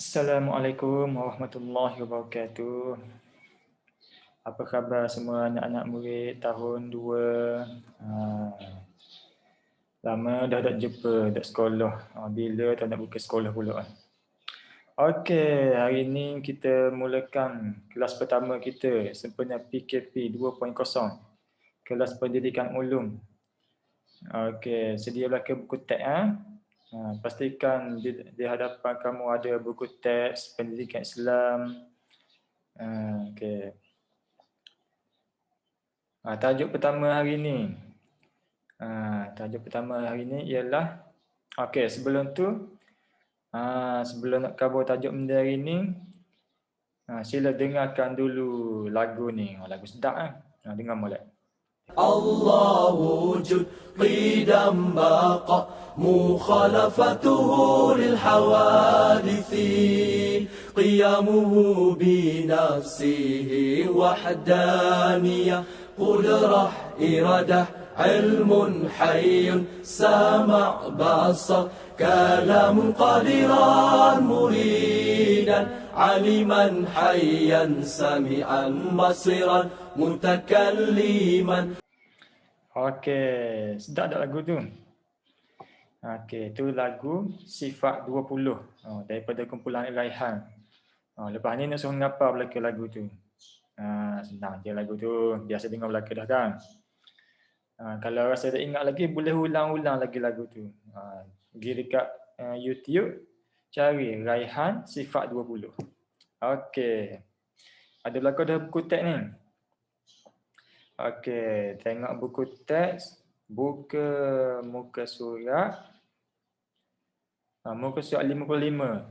Assalamualaikum warahmatullahi wabarakatuh. Apa khabar semua anak-anak murid tahun 2? Ha, lama dah tak jumpa tak sekolah. Bila tak nak buka sekolah pula. Okey, hari ini kita mulakan kelas pertama kita sempena PKP 2.0. Kelas Pendidikan Ulum. Okey, sedialah ke buku teks. Pastikan di hadapan kamu ada buku teks pendidikan Islam. Okey. Tajuk pertama hari ni. Tajuk pertama hari ni ialah okey, sebelum tu sebelum nak cover tajuk benda hari ni, sila dengarkan dulu lagu ni. Lagu sedap kan? Dengar molek. الله وجود قدم بقى مخالفته للحوادث قيامه بنفسه وحدانية قدرة إرادة علم حي سمع بصر كلام قادرا مريدا علما حيا سميعا بصيرا متكلما. Okey, sedap tak lagu tu? Okey, tu lagu Sifat 20 daripada kumpulan Raihan. Lepas ni nak suruh ngapa belaka lagu tu. Senang je lagu tu, biasa dengar belaka dah kan. Kalau rasa tak ingat lagi, boleh ulang-ulang lagi lagu tu. Pergi dekat YouTube, cari Raihan Sifat 20. Okey. Ada belaka dah buku teks ni? Okey, tengok buku teks, buka muka surat. Muka surat 55.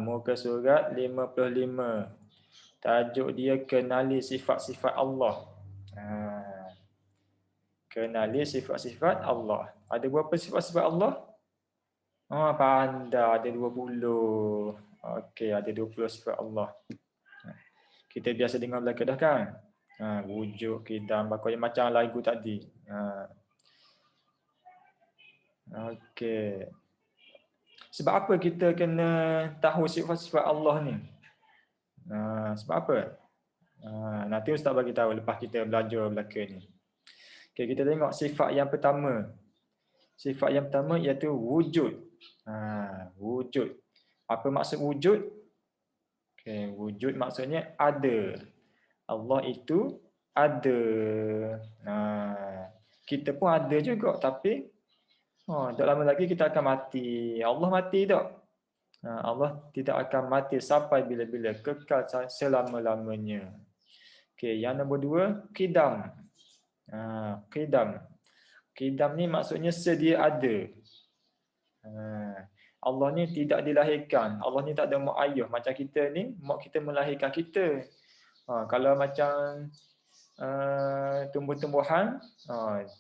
Muka surat 55. Tajuk dia Kenali Sifat-Sifat Allah. Kenali sifat-sifat Allah. Ada berapa sifat-sifat Allah? Pandai, ada 20. Okey, ada 20 sifat Allah. Kita biasa dengar belaka dah kan? Wujud, kidam, bakal macam lagu tadi. Okey. Sebab apa kita kena tahu sifat-sifat Allah ni? Sebab apa? Nanti Ustaz bagi tahu lepas kita belajar belaka ni. Okey, kita tengok sifat yang pertama. Sifat yang pertama iaitu wujud. Wujud. Apa maksud wujud? Okey, wujud maksudnya ada. Allah itu ada. Kita pun ada juga tapi tak lama lagi kita akan mati. Allah mati tak? Allah tidak akan mati sampai bila-bila, kekal selama-lamanya. Okey, yang nombor 2, qidam. Qidam. Qidam ni maksudnya sedia ada. Allah ni tidak dilahirkan. Allah ni tak ada mak ayah macam kita ni, mak kita melahirkan kita. Kalau macam tumbuh-tumbuhan,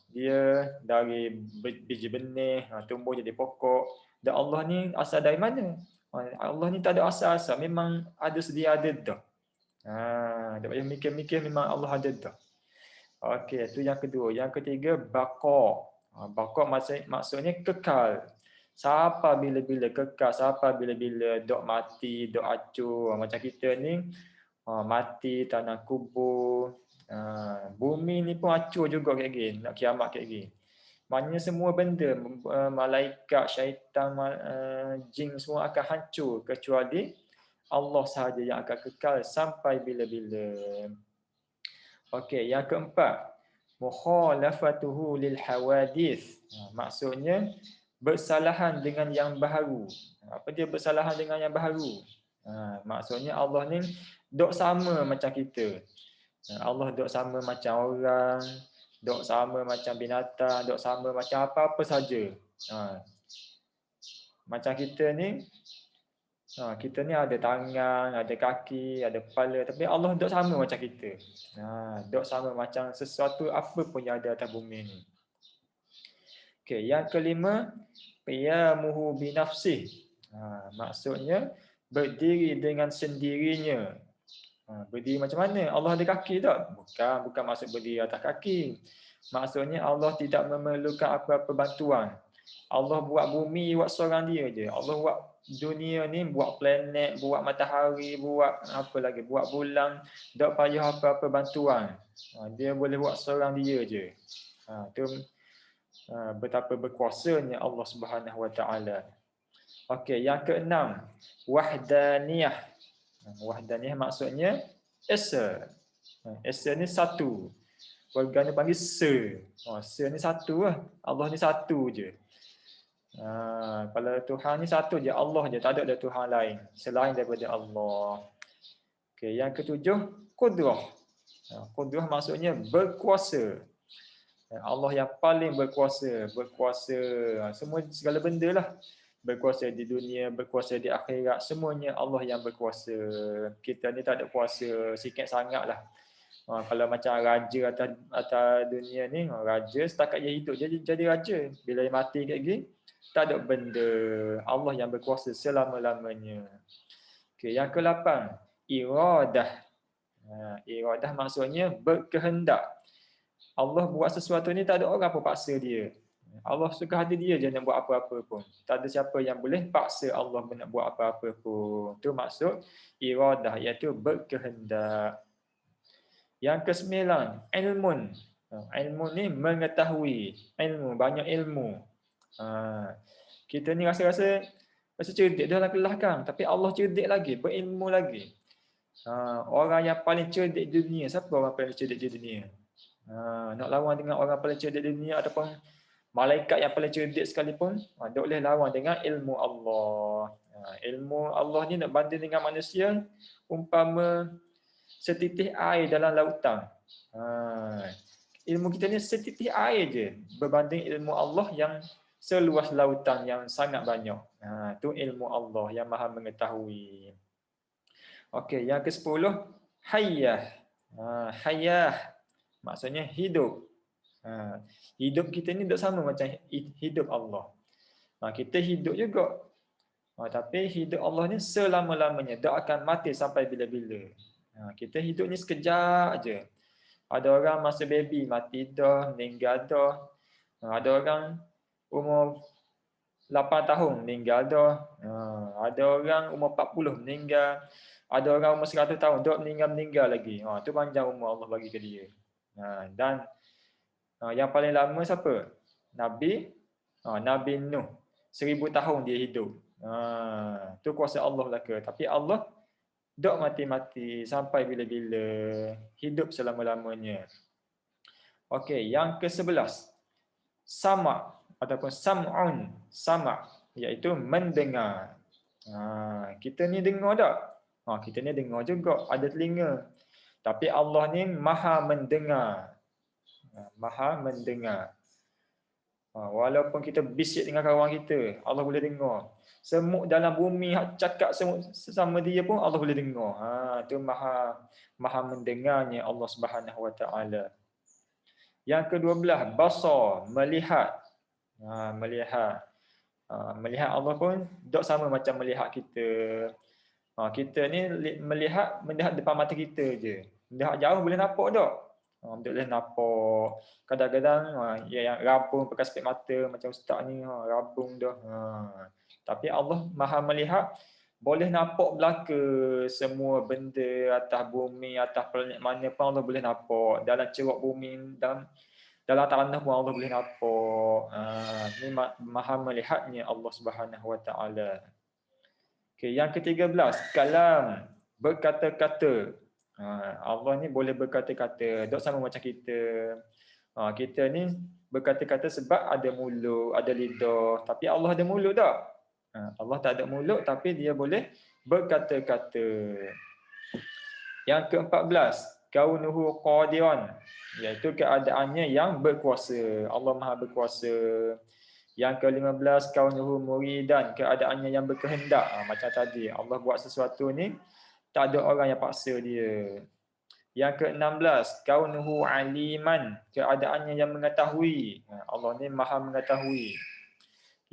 dia dari biji benih tumbuh jadi pokok. Dan Allah ni asal dari mana? Allah ni tak ada asal-asal, memang ada sedia ada dah. Tak payah mikir-mikir, memang Allah ada dah. Okey, itu yang kedua. Yang ketiga, baqa. Baqa maksudnya kekal. Sampai bila-bila kekal, sampai bila-bila dok mati, dok acur. Macam kita ni mati, tanah kubur, bumi ni pun acur juga kayak gini, nak kiamat kayak gini. Maknanya semua benda, malaikat, syaitan, jin semua akan hancur kecuali Allah sahaja yang akan kekal sampai bila-bila. Okey, yang keempat, mukhalafatuhu lil hawadith. Maksudnya bersalahan dengan yang baharu. Apa dia bersalahan dengan yang baharu? Maksudnya Allah ni dok sama macam kita. Allah dok sama macam orang, dok sama macam binatang, dok sama macam apa-apa saja. Macam kita ni ada tangan, ada kaki, ada kepala, tapi Allah dok sama macam kita. Dok sama macam sesuatu apa pun yang ada atas bumi ni. Okey, yang kelima, qiyamuhu bi nafsih. Maksudnya berdiri dengan sendirinya. Berdiri macam mana? Allah ada kaki tak? Bukan maksud berdiri atas kaki. Maksudnya Allah tidak memerlukan apa-apa bantuan. Allah buat bumi buat seorang dia je. Allah buat dunia ni, buat planet, buat matahari, buat apa lagi, buat bulan, tak payah apa-apa bantuan. Dia boleh buat seorang dia je. Tu betapa berkuasanya Allah Subhanahu Wa Taala. Okey, yang keenam, wahdaniyah. Wahdaniyah maksudnya esa. Esa ni satu. Warga ni panggil se. Se ni satu lah. Allah ni satu je. Kalau Tuhan ni satu je, Allah je, tak ada Tuhan lain selain daripada Allah. Okey, yang ketujuh, qudrah. Qudrah maksudnya berkuasa. Allah yang paling berkuasa, semua segala benda lah. Berkuasa di dunia, berkuasa di akhirat, semuanya Allah yang berkuasa. Kita ni tak ada kuasa sikit sangat lah. Kalau macam raja atas dunia ni, raja setakat dia hidup jadi raja. Bila dia mati kat gini, tak ada benda. Allah yang berkuasa selama-lamanya. Okay, yang ke-8, iradah. Iradah maksudnya berkehendak. Allah buat sesuatu ni tak ada orang pun paksa dia. Allah suka hati dia je nak buat apa-apa pun. Tak ada siapa yang boleh paksa Allah nak buat apa-apa pun. Itu maksud iradah, iaitu berkehendak. Yang ke-9, ilmun. Ilmu ni mengetahui. Ilmu, banyak ilmu. Kita ni rasa cerdik dah lah kelahkan. Tapi Allah cerdik lagi, berilmu lagi. Orang yang paling cerdik di dunia, siapa orang paling cerdik di dunia? Nak lawan dengan orang paling cerdik di dunia ataupun malaikat yang paling cerdik sekalipun, tak boleh lawan dengan ilmu Allah. Ilmu Allah ni nak banding dengan manusia umpama setitik air dalam lautan. Ilmu kita ni setitik air je berbanding ilmu Allah yang seluas lautan yang sangat banyak. Itu ilmu Allah yang Maha mengetahui. Okey, yang ke-10, hayyah. Hayyah maksudnya hidup. Hidup kita ni tak sama macam hidup Allah. Kita hidup juga. Tapi hidup Allah ni selama-lamanya, tak akan mati sampai bila-bila. Kita hidup ni sekejap aje. Ada orang masa baby mati dah, meninggal dah. Ada orang umur 8 tahun meninggal dah. Ada orang umur 40 meninggal. Ada orang umur 100 tahun dah meninggal lagi. Tu panjang umur Allah bagi ke dia. Dan yang paling lama siapa? Nabi Nuh. 1000 tahun dia hidup. Tu kuasa Allah lah ke. Tapi Allah tak mati-mati sampai bila-bila. Hidup selama-lamanya. Okey, yang ke-11. Sama' ataupun sam'un. Sama' iaitu mendengar. Kita ni dengar tak? Kita ni dengar juga. Ada telinga. Tapi Allah ni maha mendengar. Maha mendengar. Walaupun kita bisik dengan kawan kita, Allah boleh dengar. Semut dalam bumi cakap semut sesama dia pun Allah boleh dengar. Itu maha mendengarnya Allah Subhanahu Wa Taala. Yang ke-12, basar, melihat. Melihat Allah pun tak sama macam melihat kita. Kita ni melihat depan mata kita je. Melihat jauh boleh nampak tak? Boleh nampak. Kadang-kadang yang rabung pakai spek mata macam ustaz ni, rabung dah. Tapi Allah maha melihat, boleh nampak belaka semua benda atas bumi, atas planet mana pun Allah boleh nampak. Dalam ceruk bumi, dalam tanah pun Allah boleh nampak. Ini maha melihatnya Allah Subhanahu Wa Taala. Okay, yang ke-13, kalam, berkata-kata. Allah ni boleh berkata-kata, tak sama macam kita. Kita ni berkata-kata sebab ada mulut, ada lidah. Tapi Allah ada mulut tak? Allah tak ada mulut tapi dia boleh berkata-kata. Yang ke-14, kaunuhu qadiran, iaitu keadaannya yang berkuasa. Allah Maha berkuasa. Yang ke-15, kaunuhu muridan, keadaannya yang berkehendak. Macam tadi, Allah buat sesuatu ni tak ada orang yang paksa dia. Yang ke-16, kaunuhu aliman, keadaannya yang mengetahui. Allah ni Maha mengetahui.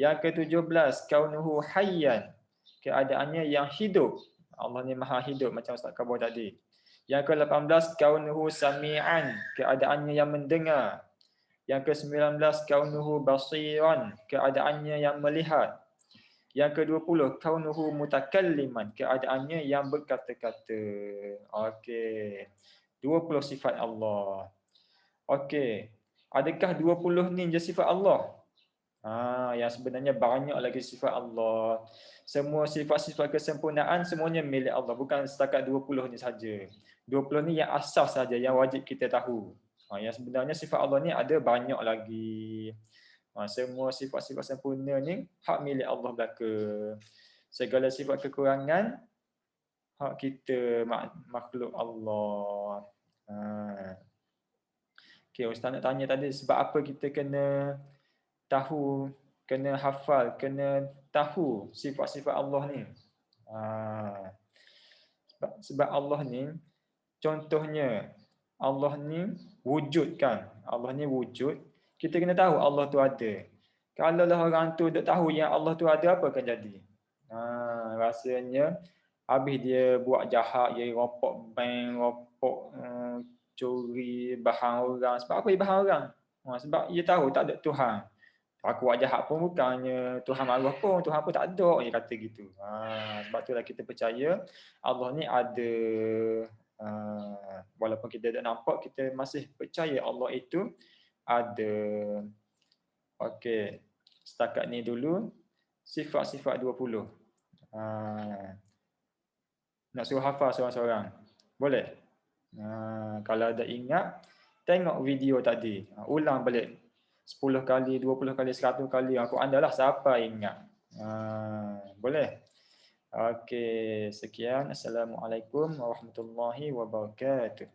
Yang ke-17, kaunuhu hayyan, keadaannya yang hidup. Allah ni Maha hidup macam Ustaz Kabur tadi. Yang ke-18, kaunuhu sami'an, keadaannya yang mendengar. Yang ke-19, kaunuhu basiran, keadaannya yang melihat. Yang ke-20, kaunuhu mutakalliman, keadaannya yang berkata-kata. Okey. 20 sifat Allah. Okey. Adakah 20 ni je sifat Allah? Yang sebenarnya banyak lagi sifat Allah. Semua sifat-sifat kesempurnaan semuanya milik Allah, bukan setakat 20 ni saja. 20 ni yang asas saja yang wajib kita tahu. Yang sebenarnya sifat Allah ni ada banyak lagi. Semua sifat-sifat sempurna ni hak milik Allah belaka. Segala sifat kekurangan hak kita makhluk Allah. Ha. Okey, ustaz nak tanya tadi sebab apa kita kena tahu, kena hafal, kena tahu sifat-sifat Allah ni. Sebab Allah ni contohnya Allah ni wujud kan. Allah ni wujud. Kita kena tahu Allah tu ada. Kalau lah orang tu tak tahu yang Allah tu ada, apa akan jadi? Rasanya habis dia buat jahat, dia ropok bank, ropok curi bahan orang. Sebab apa dia bahan orang? Sebab dia tahu tak ada Tuhan. Aku buat jahat pun bukannya Tuhan marah pun, Tuhan pun tak ada, dia kata gitu. Sebab itulah kita percaya Allah ni ada. Walaupun kita tak nampak, kita masih percaya Allah itu ada. Okey. Setakat ni dulu sifat-sifat 20. Nak suruh hafal seorang-seorang. Boleh? Kalau ada ingat, tengok video tadi. Ulang balik. 10 kali, 20 kali, 100 kali. Aku andalah siapa ingat. Boleh? Okey, sekian. Assalamualaikum warahmatullahi wabarakatuh.